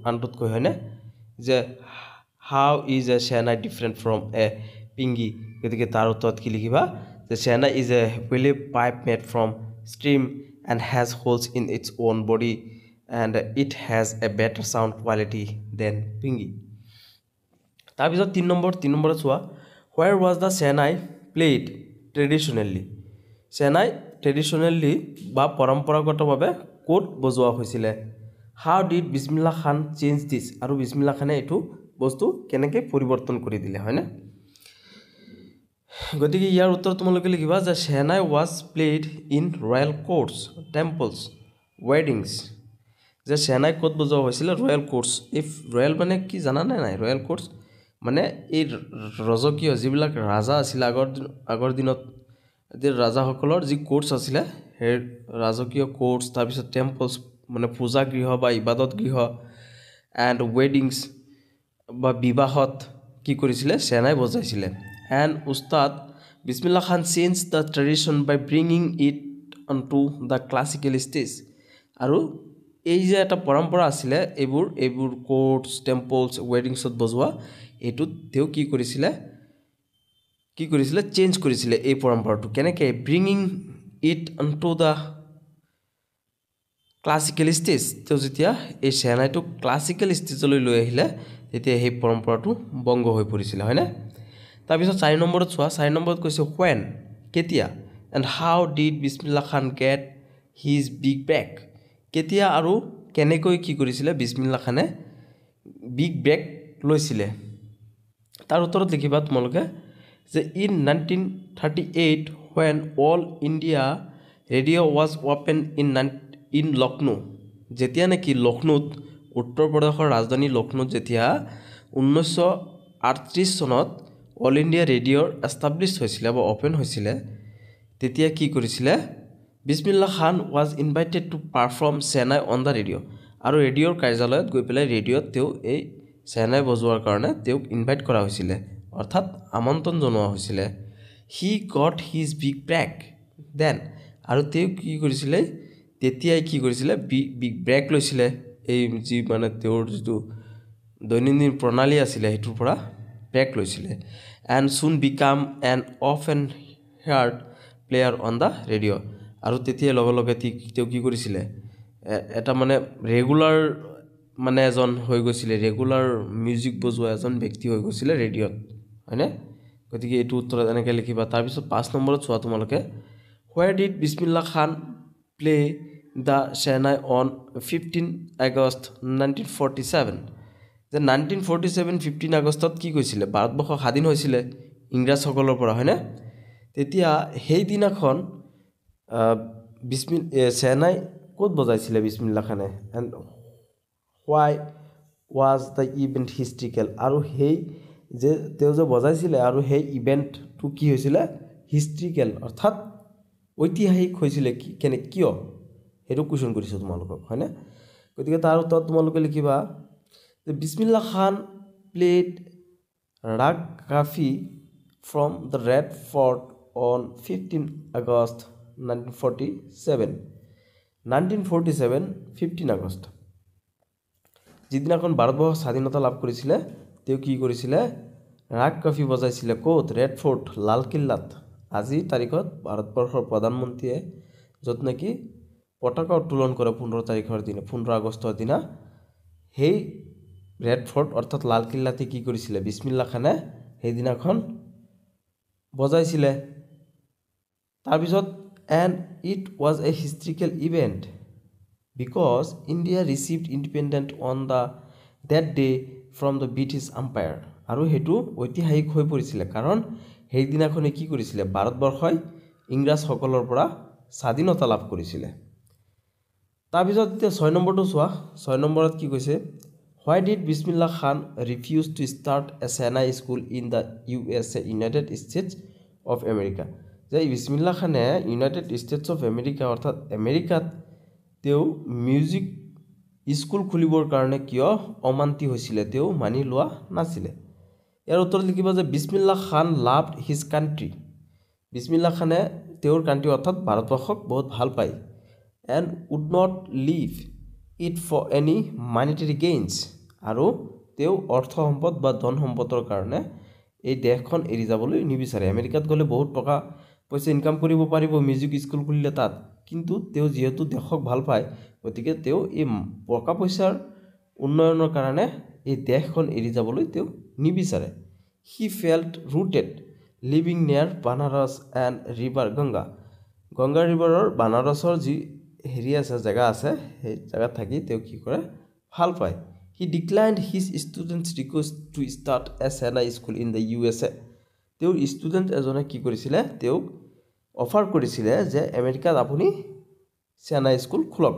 আন্ততকৈ হয়নে যে how is a shehnai different from a pungi গতিকে তাৰ উত্তৰত কি লিখিবা যে shehnai is a hollow pipe made from stream and has holes in its own body and it has a better sound quality than pungi তাৰপিছত 3 নম্বৰত চোৱা where was the shehnai played traditionally shehnai traditionally বা পৰম্পৰাগতভাৱে ক'ত বজোৱা হৈছিলে How did Bismillah Khan change this? আৰু বিসমিল্লাহ খানে এইটো বস্তু কেনেকৈ পৰিৱৰ্তন কৰি দিলে হয় না গতিকে ইয়াৰ উত্তৰ তোমালোকে লিখিবা যে shehnai was played in royal courts, temples, weddings যে shehnai ক'ত বজোৱা হৈছিলে ৰয়েল কোৰ্টছ ইফ ৰয়েল মানে কি জানা নাই ৰয়েল কোৰ্টছ মানে এই ৰজকীয় যিবিলাক ৰাজা আছিল আগৰ দিনত যে ৰাজাসকলৰ যি কোৰ্টছ আছিলে সেই ৰাজকীয় কোৰ্টছ তাৰপিছত টেম্পলছ মানে পূজা গৃহ বা ইবাদত গৃহ এণ্ড ৱেডিংছ বা বিবাহত কি কৰিছিলে shehnai বজাইছিলে and Ustad Bismillah Khan change the tradition by bringing it on to the classical stage আৰু এই যে এটা পৰম্পৰা আছিলে এইবোৰ কোৰ্টছ টেম্পলছ ৱেডিংছত বজোৱা এইটোত তেওঁ কি কৰিছিলে চেঞ্জ কৰিছিলে এই পৰম্পৰাটো কেনেকৈ bringing it on to the classical stage তেওঁ যেতিয়া এই shehnaiটো ক্লাছিকেল ষ্টেজলৈ লৈ আহিলে তেতিয়া সেই পৰম্পৰাটো বংগ হৈ পৰিছিলে হয়নে তাৰপিছত 4 নম্বৰত চোৱা 4 নম্বৰত কৈছে when কেতিয়া এণ্ড হাউ ডিড বিসমিল্লাহ খান গেট হিজ বিগ ব্ৰেক কেতিয়া আৰু কেনেকৈ কি কৰিছিলে বিসমিল্লাহ খানে বিগ ব্ৰেক লৈছিলে তাৰ উত্তৰত লিখিবা তোমালোকে যে in 1938 when all India radio was opened in Lucknow যেতিয়া নেকি লক্ষ্ণৌত উত্তৰ প্ৰদেশৰ ৰাজধানী লক্ষ্ণৌত যেতিয়া 1938 চনত অল ইণ্ডিয়া ৰেডিঅ'ৰ এষ্টাব্লিছ হৈছিলে বা অ'পেন হৈছিলে তেতিয়া কি কৰিছিলে Bismillah Khan was invited to perform shehnai on the radio' আৰু ৰেডিঅ'ৰ কাৰ্যালয়ত গৈ পেলাই ৰেডিঅ'ত তেওঁ এই চেনাই বজোৱাৰ কাৰণে তেওঁক ইনভাইট কৰা হৈছিলে অৰ্থাৎ আমন্ত্ৰণ জনোৱা হৈছিলে he got his big break then আৰু তেওঁ কি কৰিছিলে তেতিয়াই কি কৰিছিলে বিগ ব্ৰেক লৈছিলে এই যি মানে তেওঁৰ যিটো দৈনন্দিন প্ৰণালী আছিলে সেইটোৰ পৰা ব্ৰেক লৈছিলে and soon became an of and heard player on the radio' আৰু তেতিয়া লগে লগে তেওঁ কি কৰিছিলে এটা মানে ৰেগুলাৰ মানে এজন হৈ গৈছিলে ৰেগুলাৰ মিউজিক বজোৱা এজন ব্যক্তি হৈ গৈছিলে ৰেডিঅ'ত হয়নে গতিকে এইটো উত্তৰত এনেকৈ লিখিবা তাৰপিছত 5 নম্বৰত চোৱা তোমালোকে Where did Bismillah Khan play the Shehnai on 15 August 1947? যে 1947 15 আগষ্টত কি কৈছিলে ভাৰতবৰ্ষ স্বাধীন হৈছিলে ইংৰাজসকলৰ পৰা হয়নে তেতিয়া সেই দিনাখন চেনাই ক'ত বজাইছিলে বিছমিল্লা খানে and why was the event historical আৰু সেই যে তেওঁ যে বজাইছিলে আৰু সেই ইভেণ্টটো কি হৈছিলে হিষ্ট্ৰিকেল অৰ্থাৎ ঐতিহাসিক হৈছিলে কিয় সেইটো কুৱেশ্যন কৰিছোঁ তোমালোকক হয়নে গতিকে তাৰ উত্তৰত তোমালোকে লিখিবা যে Bismillah Khan played raag Kafi from the Red Fort on 15 August 1947 15 August যিদিনাখন ভাৰতবৰ্ষ স্বাধীনতা লাভ কৰিছিলে তেওঁ কি কৰিছিলে ৰাগ কাফি বজাইছিলে ক'ত ৰেড ফৰ্ট লালকিল্লাত আজিৰ তাৰিখত ভাৰতবৰ্ষৰ প্ৰধানমন্ত্ৰীয়ে য'ত নেকি পতাকা উত্তোলন কৰে 15 আগষ্টৰ দিনা সেই ৰেড ফৰ্ট অৰ্থাৎ লালকিল্লাতে কি কৰিছিলে বিছমিল্লা খানে সেইদিনাখন বজাইছিলে তাৰপিছত and it was a historical event because India received independent on the date day from the British Empire আৰু সেইটো ঐতিহাসিক হৈ পৰিছিলে কাৰণ সেইদিনাখনে কি কৰিছিলে ভাৰতবৰ্ষই ইংৰাজসকলৰ পৰা স্বাধীনতা লাভ কৰিছিলে তাৰপিছত এতিয়া 6 নম্বৰটো চোৱা 6 নম্বৰত কি কৈছে Why did Bismillah Khan refuse to start a Senai school in the USA United States of America যে বিছমিল্লা খানে ইউনাইটেড ষ্টেটছ অফ আমেৰিকা অৰ্থাৎ আমেৰিকাত তেওঁ মিউজিক স্কুল খুলিবৰ কাৰণে কিয় অমান্তি হৈছিলে তেওঁ মানি লোৱা নাছিলে ইয়াৰ উত্তৰত লিখিবা যে Bismillah Khan loved his country Bismillah খানে তেওঁৰ কাণ্ট্ৰি অৰ্থাৎ ভাৰতবৰ্ষক বহুত ভাল পায় and would not leave it for any monetary gains আৰু তেওঁ অৰ্থ সম্পদ বা ধন সম্পদৰ কাৰণে এই দেশখন এৰি যাবলৈ নিবিচাৰে আমেৰিকাত গ'লে বহুত টকা পইচা ইনকাম কৰিব পাৰিব মিউজিক স্কুল খুলিলে তাত কিন্তু তেওঁ যিহেতু দেশক ভাল পায় গতিকে তেওঁ এই টকা পইচাৰ উন্নয়নৰ কাৰণে এই দেশখন এৰি যাবলৈ তেওঁ নিবিচাৰে হি ফেল্ট ৰুটেড লিভিং নিয়াৰ বানাৰস এণ্ড ৰিভাৰ গংগা ৰিভাৰৰ বানাৰসৰ যি হেৰি আছে জেগা আছে সেই জেগাত থাকি তেওঁ কি কৰে ভাল পায় he declined his students request to start a shehnai school in the USA তেওঁৰ ষ্টুডেণ্ট এজনে কি কৰিছিলে তেওঁক অফাৰ কৰিছিলে যে আমেৰিকাত আপুনি চেনাই স্কুল খোলক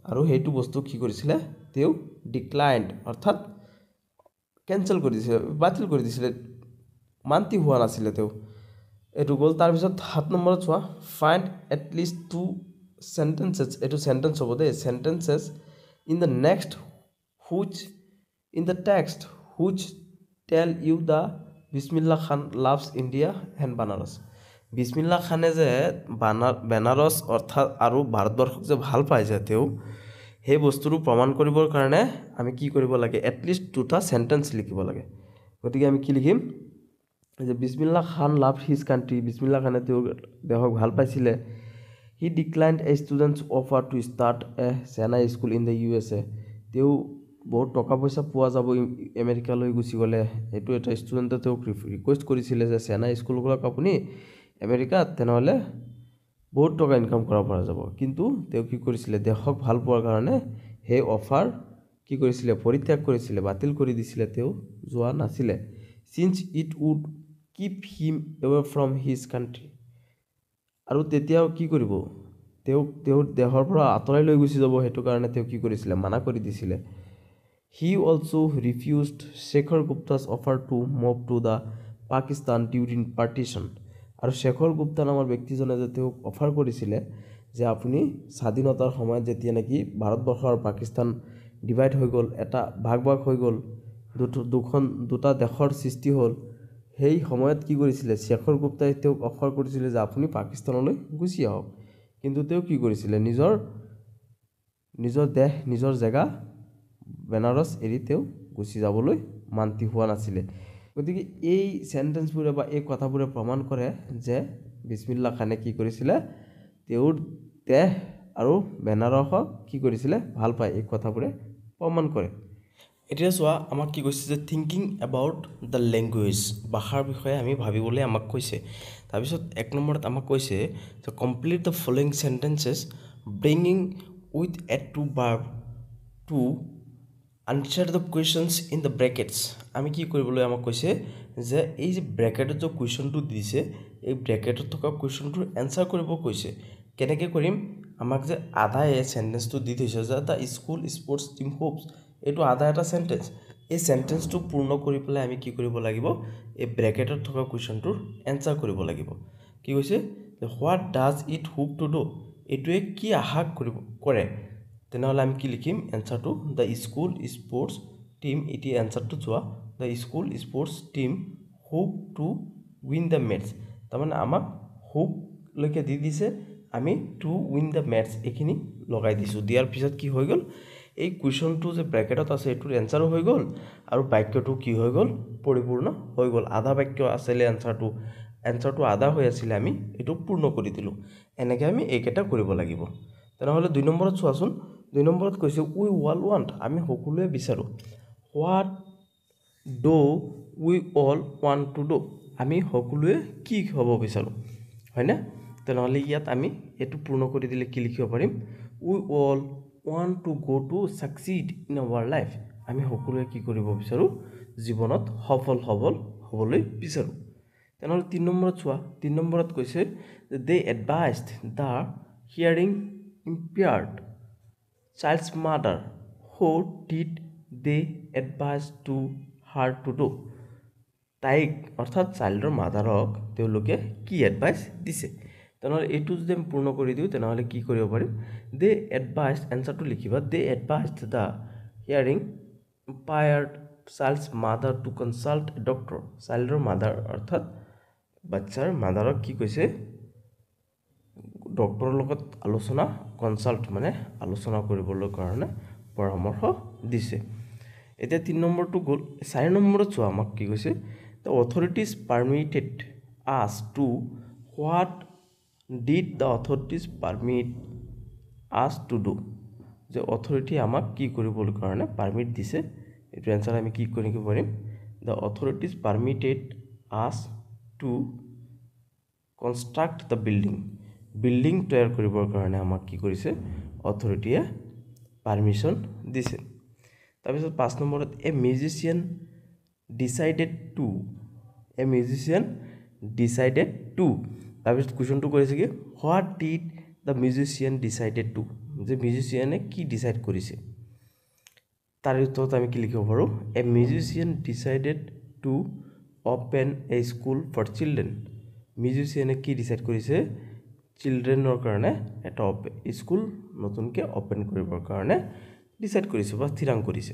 আৰু সেইটো বস্তু কি কৰিছিলে তেওঁ ডিক্লাইণ্ড অৰ্থাৎ কেঞ্চেল কৰি দিছিলে বাতিল কৰি দিছিলে মান্তি হোৱা নাছিলে তেওঁ এইটো গ'ল তাৰপিছত 7 নম্বৰত চোৱা ফাইণ্ড এটলিষ্ট 2 sentences এইটো সেন্টেন্স হ'ব দে sentences in the next which in the text which tell you the Bismillah Khan loves India and Banaras Bismillah খানে যে বেনাৰস অৰ্থাৎ আৰু ভাৰতবৰ্ষক যে ভাল পায় যে তেওঁ সেই বস্তুটো প্ৰমাণ কৰিবৰ কাৰণে আমি কি কৰিব লাগে এটলিষ্ট 2টা সেন্টেন্স লিখিব লাগে গতিকে আমি কি লিখিম যে Bismillah Khan loved his country Bismillah খানে তেওঁ দেশক ভাল পাইছিলে he declined a students offer to start a shehnai school in the USA তেওঁ বহুত টকা পইচা পোৱা যাব আমেৰিকালৈ গুচি গ'লে এইটো এটা ষ্টুডেণ্টে তেওঁক ৰিকুৱেষ্ট কৰিছিলে যে চেনাই স্কুল খোলক আপুনি আমেৰিকাত তেনেহ'লে বহুত টকা ইনকাম কৰিব পৰা যাব কিন্তু তেওঁ কি কৰিছিলে দেশক ভাল পোৱাৰ কাৰণে সেই অফাৰ কি কৰিছিলে পৰিত্যাগ কৰিছিলে বাতিল কৰি দিছিলে তেওঁ যোৱা নাছিলে since it would keep him away from his country আৰু তেতিয়াও কি কৰিব তেওঁ দেশৰ পৰা আঁতৰাই লৈ গুচি যাব সেইটো কাৰণে তেওঁ কি কৰিছিলে মানা কৰি দিছিলে He also refused Shekhar Gupta's offer to move to the Pakistan during partition. আৰু শেখৰ গুপ্তা নামৰ ব্যক্তিজনে যে তেওঁক অফাৰ কৰিছিলে যে আপুনি স্বাধীনতাৰ সময়ত যেতিয়া নেকি ভাৰতবৰ্ষ আৰু পাকিস্তান ডিভাইড হৈ গ'ল, এটা ভাগ হৈ গ'ল, দুটা দেশৰ সৃষ্টি হ'ল, সেই সময়ত কি কৰিছিলে শেখৰ গুপ্তাই তেওঁক অফাৰ কৰিছিলে যে আপুনি পাকিস্তানলৈ গুচি আহক। কিন্তু তেওঁ কি কৰিছিলে নিজৰ দেশ নিজৰ জেগা বেনাৰস এৰি তেওঁ গুচি যাবলৈ মান্তি হোৱা নাছিলে। গতিকে এই সেন্টেন্সবোৰে বা এই কথাবোৰে প্ৰমাণ কৰে যে বিসমিল্লাহ খানে কি কৰিছিলে তেওঁৰ দেশ আৰু বেনাৰসক কি কৰিছিলে ভাল পায়, এই কথাবোৰে প্ৰমাণ কৰে। এতিয়া চোৱা আমাক কি কৈছে যে থিংকিং এবাউট দ্য লেংগুৱেজ, ভাষাৰ বিষয়ে আমি ভাবিবলৈ আমাক কৈছে। তাৰপিছত 1 নম্বৰত আমাক কৈছে যে complete the following sentences bringing with add to verb to answer the questions in the brackets. আমি কি কৰিবলৈ আমাক কৈছে যে এই যে ব্ৰেকেটত যে কুৱেশ্যনটো দিছে এই ব্ৰেকেটত থকা কুৱেশ্যনটোৰ এনসাৰ কৰিব কৈছে। কেনেকৈ কৰিম, আমাক যে আধা এই সেন্টেন্সটো দি থৈছে যে দ্য স্কুল স্পৰ্টছ টিম হোপছ, এইটো আধা এটা সেন্টেন্স। এই সেন্টেন্সটো পূৰ্ণ কৰি পেলাই আমি কি কৰিব লাগিব, এই ব্ৰেকেটত থকা কুৱেশ্যনটোৰ এনসাৰ কৰিব লাগিব। কি কৈছে যে what does it hope to do, এইটোৱে কি আশা কৰে, তেনেহ'লে আমি কি লিখিম এনসাৰটো দ্য স্কুল স্পৰ্টছ টিম। এতিয়া এনসাৰটো চোৱা the school sports team hope to win the matches, তাৰমানে আমাক হোপলৈকে দি দিছে, আমি টু উইন দ্য মেটছ এইখিনি লগাই দিছোঁ। দিয়াৰ পিছত কি হৈ গ'ল, এই কুৱেশ্যনটো যে ব্ৰেকেটত আছে এইটোৰ এনসাৰো হৈ গ'ল আৰু বাক্যটো কি হৈ গ'ল পৰিপূৰ্ণ হৈ গ'ল। আধা বাক্য আছিলে এনসাৰটো আধা হৈ আছিলে, আমি এইটো পূৰ্ণ কৰি দিলোঁ। এনেকৈ আমি এইকেইটা কৰিব লাগিব। তেনেহ'লে 2 নম্বৰত চোৱাচোন, 2 নম্বৰত কৈছে উই অল ৱান্ট, আমি সকলোৱে বিচাৰোঁ। What do we all want to do, আমি সকলোৱে কি হ'ব বিচাৰোঁ, হয়নে? তেনেহ'লে ইয়াত আমি এইটো পূৰ্ণ কৰি দিলে কি লিখিব পাৰিম, উই অল ৱান্ট টু গ' টু ছাকচিড ইন আৱাৰ লাইফ, আমি সকলোৱে কি কৰিব বিচাৰোঁ জীৱনত সফল হ'বলৈ বিচাৰোঁ। তেনেহ'লে 3 নম্বৰত চোৱা, 3 নম্বৰত কৈছে they advised the hearing impaired child's mother what did they advise to her to do, তাইক অৰ্থাৎ চাইল্ডৰ মাদাৰক তেওঁলোকে কি এডভাইচ দিছে। তেনেহ'লে এইটো যদি আমি পূৰ্ণ কৰি দিওঁ তেনেহ'লে কি কৰিব পাৰিম, দে এডভাইজ, এনসাৰটো লিখিবা they advised the hearing impaired child's mother to consult a doctor, চাইল্ডৰ মাদাৰ অৰ্থাৎ বাচ্চাৰ মাদাৰক কি কৈছে ডক্টৰৰ লগত কনচাল্ট মানে আলোচনা কৰিবলৈ কাৰণে পৰামৰ্শ দিছে। এতিয়া 3 নম্বৰটো গ'ল। 4 নম্বৰত চোৱা আমাক কি কৈছে, the authorities permitted us to, what did the authorities permit us to do, যে অথৰিটিয়ে আমাক কি কৰিবলৈ কাৰণে পাৰ্মিট দিছে, এইটো এনসাৰ আমি কি কৰিব পাৰিম, the authorities permitted us two construct the building তৈয়াৰ কৰিবৰ কাৰণে আমাক কি কৰিছে অথৰিটিয়ে পাৰ্মিশ্যন দিছে। তাৰপিছত 5 নম্বৰত এ মিউজিচিয়ান ডিচাইডেড টু, তাৰপিছত কুৱেশ্যনটো কৰিছে কি what did the musician decided to, যে মিউজিচিয়ানে কি ডিচাইড কৰিছে, তাৰ উত্তৰত আমি কি লিখিব পাৰোঁ, a musician decided to open a school for children, মিউজিচিয়ানে কি ডিচাইড কৰিছে চিলড্ৰেনৰ কাৰণে এটা স্কুল নতুনকৈ অপেন কৰিবৰ কাৰণে ডিচাইড কৰিছে বা স্থিৰাং কৰিছে।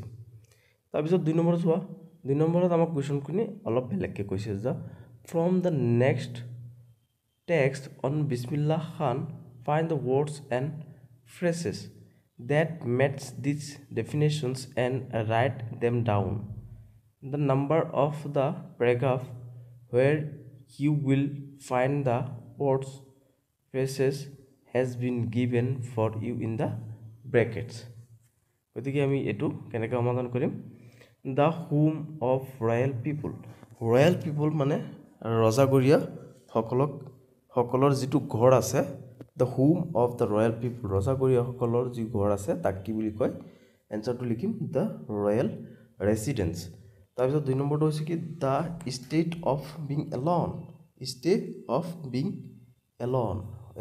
তাৰপিছত 2 নম্বৰত চোৱা, 2 নম্বৰত আমাক কুৱেশ্যনখিনি অলপ বেলেগকৈ কৈছে যে from the next text on Bismillah Khan find the words and phrases that match these definitions and write them down. The number of the paragraph where you will find the words phrases has been given for you in the brackets. গতিকে আমি এইটো কেনেকৈ সমাধান কৰিম, the home of royal people মানে ৰজাগৰীয়া সকলৰ যিটো ঘৰ আছে, the home of the royal people, ৰজাগৰীয়াসকলৰ যি ঘৰ আছে তাক কি বুলি কয়, এনসাৰটো লিখিম দ্য ৰয়েল ৰেচিডেন্স। তাৰপিছত 2 নম্বৰটো হৈছে কি the state of being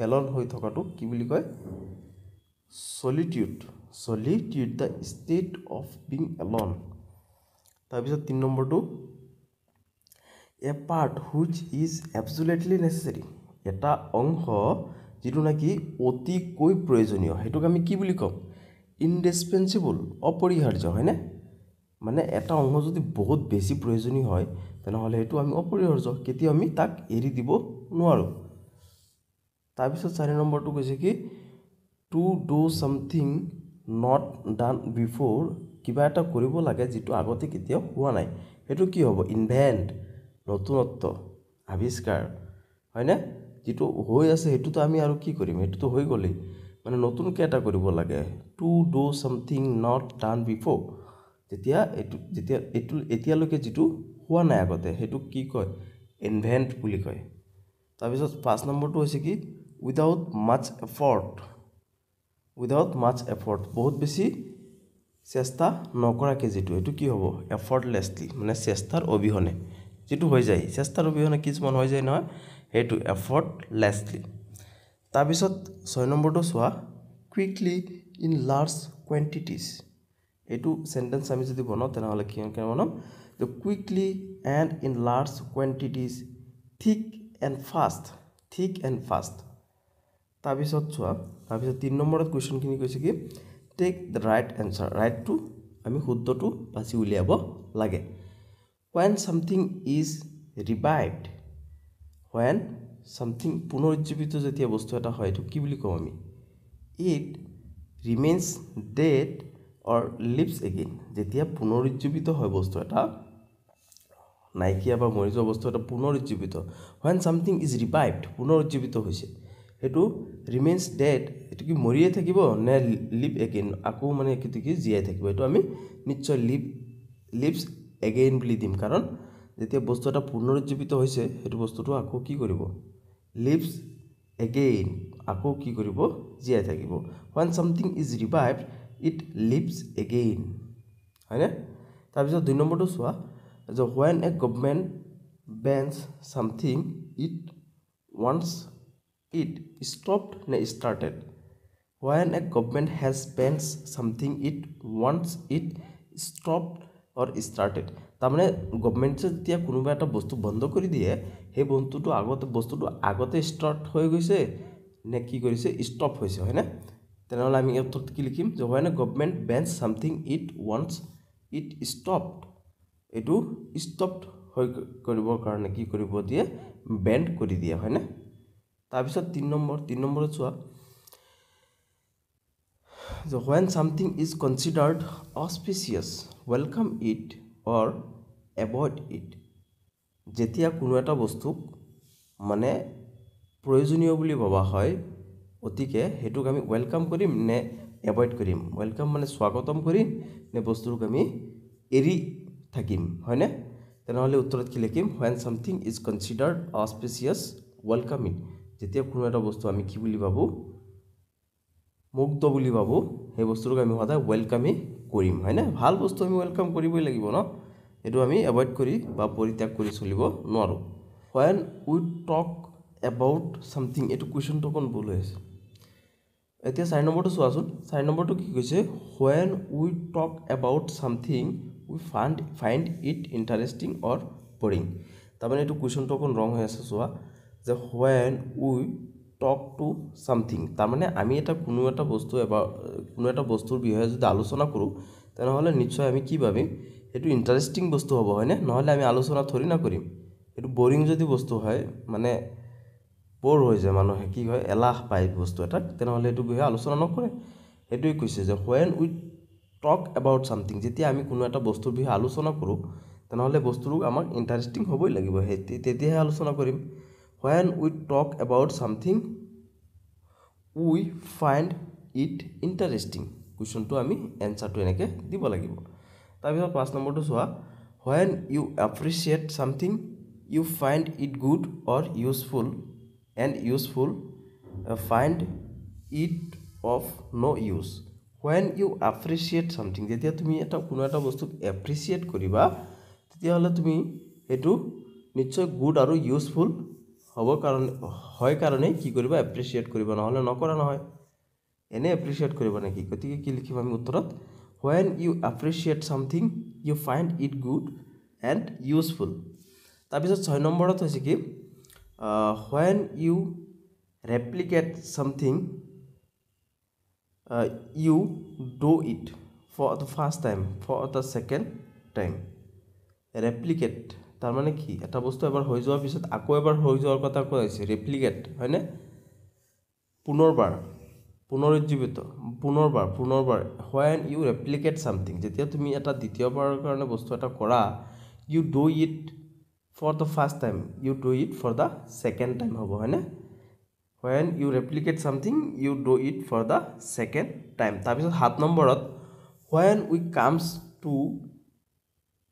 Elon হৈ থকাটো কি বুলি কয়, solitude the state of being alone তাৰপিছত 3 নম্বৰটো a part which is absolutely necessary এটা অংশ যেটো নাকি অতিকৈ প্ৰয়োজনীয় হেতুক আমি কি বুলি কম indispensable অপৰিহাৰ্য হয়নে মানে এটা অংশ যদি বহুত বেছি প্ৰয়োজনীয় হয় তেনেহলে হেতু আমি অপৰিহাৰ্য কেতিয়া আমি তাক এৰি দিব নোৱাৰো তাৰপিছত 4 নম্বৰটো কৈছে কি to do something not done before কিবা এটা কৰিব লাগে যেটো আগতে কেতিয়া হোৱা নাই হেতু কি হ'ব invent নতুনত্ব আৱিষ্কাৰ হয়নে যেটো হৈ আছে হেতু তো আমি আৰু কি কৰিম হেতু তো হৈ গলি মানে নতুনকৈ এটা কৰিব লাগে to do something not done before যেতিয়া এতিয়ালৈকে যেটো হোৱা নাই আগতে হেতু কি কয় invent বুলি কয় তাৰপিছত 5 নম্বৰটো হৈছে কি without much effort বহুত বেছি চেষ্টা নকৰাকে যেটো এটো কি হ'ব effortlessly মানে চেষ্টাৰ অবিহনে যেটো হৈ যায় চেষ্টাৰ অবিহনে কিছুমান হৈ যায় নহয় হেতু effortlessly তাৰপিছত 6 নম্বৰটো চোৱা quickly in large quantities এটো সেন্টেন্স আমি যদি বনাও তেনেহলে কি বনাম the quickly and in large quantities thick and fast তাৰপিছত চোৱা তাৰপিছত 3 নম্বৰত কোৱেশ্চন কিনি কৈছে কি tech the right answer right to আমি শুদ্ধটো বাছি উলিয়াব লাগে when something is revived when something পুনৰুজ্জীৱিত যেতিয়া বস্তু এটা হয় তো কি বুলি কম আমি it remains dead or lives again যেতিয়া পুনৰুজ্জীৱিত হয় বস্তু এটা নাইকিয়া বা মৰি যোৱা বস্তু এটা পুনৰুজ্জীৱিত when something is revived পুনৰুজ্জীৱিত হৈছে হেতু remains dead এটো কি মৰিয়ে থাকিব নে live again আকো মানে কিটো কি জিয়াই থাকিব এটো আমি নিশ্চয় lives again বুলি দিম কাৰণ যেতিয়া বস্তু এটা পুনৰুজ্জীৱিত হৈছে হেতু বস্তুটো আকো কি কৰিব lives again আকো কি কৰিব জিয়াই থাকিব when something is revived it lives again হয়নে তাৰপিছত 2 নম্বৰটো চোৱা যে when a government bans something it once it stopped ne started when a government has banned something it once it stopped or started তাৰমানে গভৰ্নমেন্টে যেতিয়া কোনোবা এটা বস্তু বন্ধ কৰি দিয়ে হে বস্তুটো আগতে ষ্টাৰ্ট হৈ গৈছে নে কি কৰিছে ষ্টপ হৈছে হয়নে তেনেহলে আমি এতত কি লিখিম যে when a government bans something it once it stopped এটো stopped হৈ কৰিবৰ কাৰণে কি কৰিব দিয়ে বেন্ড কৰি দিয়ে হয়নে তাৰপিছত 3 নম্বৰত চোৱা so when something is considered auspicious welcome it or avoid it যেতিয়া কোনো এটা বস্তুক মানে প্ৰয়োজনীয় বুলি ভাবা হয় অতিকে হেতুক আমি ওয়েলকাম কৰিম নে এভয়েড কৰিম ওয়েলকাম মানে স্বাগতম কৰিম নে বস্তুক আমি এৰি থাকিম হয়নে তেনেহলে উত্তৰত কি লিখিম when something is considered auspicious welcome it যেতিয়া কোনো এটা বস্তু আমি কি বুলি ভাবো মুক্ত বুলি ভাবো সেই বস্তুক আমি সদায় ওয়েলকামই কৰিম হয়নে ভাল বস্তু আমি ওয়েলকাম কৰিবই লাগিব ন এটো আমি এভয়েড কৰি বা পৰিত্যাগ কৰি চলিব নোৱাৰো when we talk about something এটো কোৱেশ্চনটো কোন ভুল হৈছে এতিয়া 4 নম্বৰটো চোৱাচোন 4 নম্বৰটো কি কৈছে when we talk about something we find it interesting or boring তাৰমানে এটো কোৱেশ্চনটো কোন ৰং হৈ আছে চোৱা যে when we talk to something তাৰমানে আমি এটা কোনো এটা বস্তুৰ বিষয়ে যদি আলোচনা কৰো তেনেহলে নিশ্চয় আমি কি ভাবিম এটো ইন্টাৰেস্টিং বস্তু হ'ব হয়নে নহলে আমি আলোচনা থৰি না কৰিম এটো বোরিং যদি বস্তু হয় মানে বোর হৈ যায় মানুহে কি হয় এলাহ পায় বস্তু এটা তেনেহলে এটো বিষয়ে আলোচনা নকৰে এটোই কৈছে যে when we talk about something যেতিয়া আমি কোনো এটা বস্তুৰ বিষয়ে আলোচনা কৰো তেনেহলে বস্তুটো আমাক ইন্টাৰেস্টিং হ'বই লাগিব তেতিয়াহে আলোচনা কৰিম when we talk about something we find it interesting কোৱেশ্চনটো আমি এনসাৰটো এনেকে দিব লাগিব তাৰপিছত 5 নম্বৰটো চোৱা when you appreciate something you find it good or useful and find it of no use when you appreciate something যেতিয়া তুমি এটা কোনো এটা বস্তু appreciate কৰিবা তেতিয়া হলে তুমি এটো নিশ্চয় গুড আৰু ইউজফুল হ'ব কাৰণে কি কৰিবা appreciate কৰিবা নহলে নকৰা নহয় এনে এপ্ৰিচিয়েট কৰিব নেকি গতিকে কি লিখিম আমি উত্তৰত when you appreciate something you find it good and useful তাৰপিছত 6 নম্বৰত হৈছে কি when you replicate something you do it for the first time for the second time replicate তাৰ মানে কি এটা বস্তু এবাৰ হৈ যোৱাৰ পিছত আকৌ এবাৰ হৈ যোৱাৰ কথা কৈ আছে ৰেপ্লিকেট হয়নে পুনৰবাৰ পুনৰুজ্জীৱিত পুনৰবাৰ when you replicate something যেতিয়া তুমি এটা দ্বিতীয়বাৰৰ কাৰণে বস্তু এটা কৰা you do it for the first time you do it for the second time হ'ব হয়নে when you replicate something you do it for the second time তাৰপিছত 7 নম্বৰত when we comes to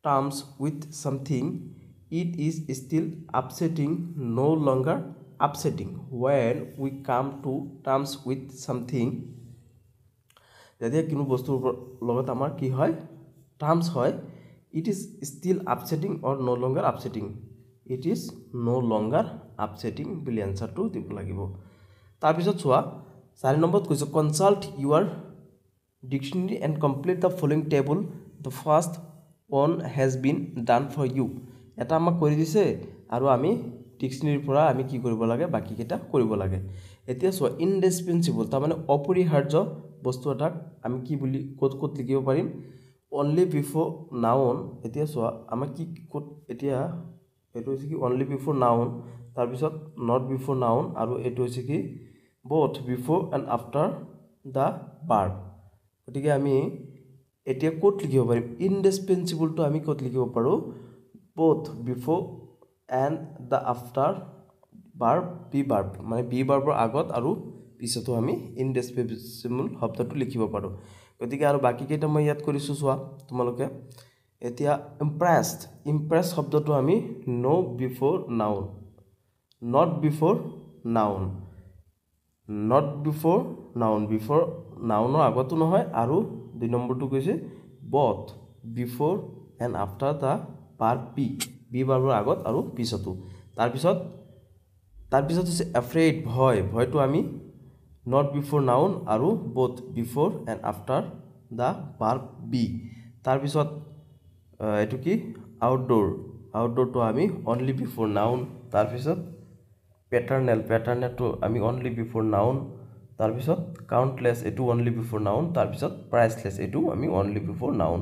terms with something it is still upsetting no longer upsetting when we come to terms with something যেতিয়া কোনো বস্তুৰ লগত আমাৰ কি হয় terms হয় it is still upsetting or no longer upsetting it is no longer upsetting বুলি আনসারটো দিব লাগিব তাৰ পিছত চোৱা 4 নম্বৰত কৈছে consult your dictionary and complete the following table the first one has been done for you এটা আমাক কৰি দিছে আৰু আমি ডিকশনাৰীৰ পৰা আমি কি কৰিব লাগে বাকি কেটা কৰিব লাগে এতিয়া চোৱা ইনডিসপেন্সিবল তাৰ মানে অপৰিহাৰ্য বস্তু এটা আমি কি বুলি কত লিখিব পাৰিম only before noun এতিয়া চোৱা আমাক কি কত এতিয়া এটো হৈছে কি only before noun তাৰ পিছত not before noun আৰু এটো হৈছে কি both before and after the verb গতিকে আমি এতিয়া কত লিখিব পাৰিম ইনডিসপেন্সিবল তো আমি কত লিখিব পাৰো both before and the after verb be verb মানে be verb ৰ আগত আৰু পিছতো আমি ইনডিসপেন্সিবল শব্দটো লিখিব পাৰো গতিকে আৰু বাকি কেইটা মই ইয়াত কৰিছো চোৱা তোমালোকে এতিয়া impressed শব্দটো আমি no before noun not before noun before noun ৰ আগতো নহয় আৰু দুই নম্বৰটো কৈছে both before and after the verb be verb ৰ আগত আৰু পিছতো তাৰ পিছত হৈছে afraid ভয়টো আমি not before noun আৰু both before and after the verb be তাৰ পিছত এটো কি outdoor তো আমি only before noun তাৰ পিছত paternal to আমি only before noun তাৰ পিছত countless এটো only before noun তাৰ পিছত priceless এটো আমি only before noun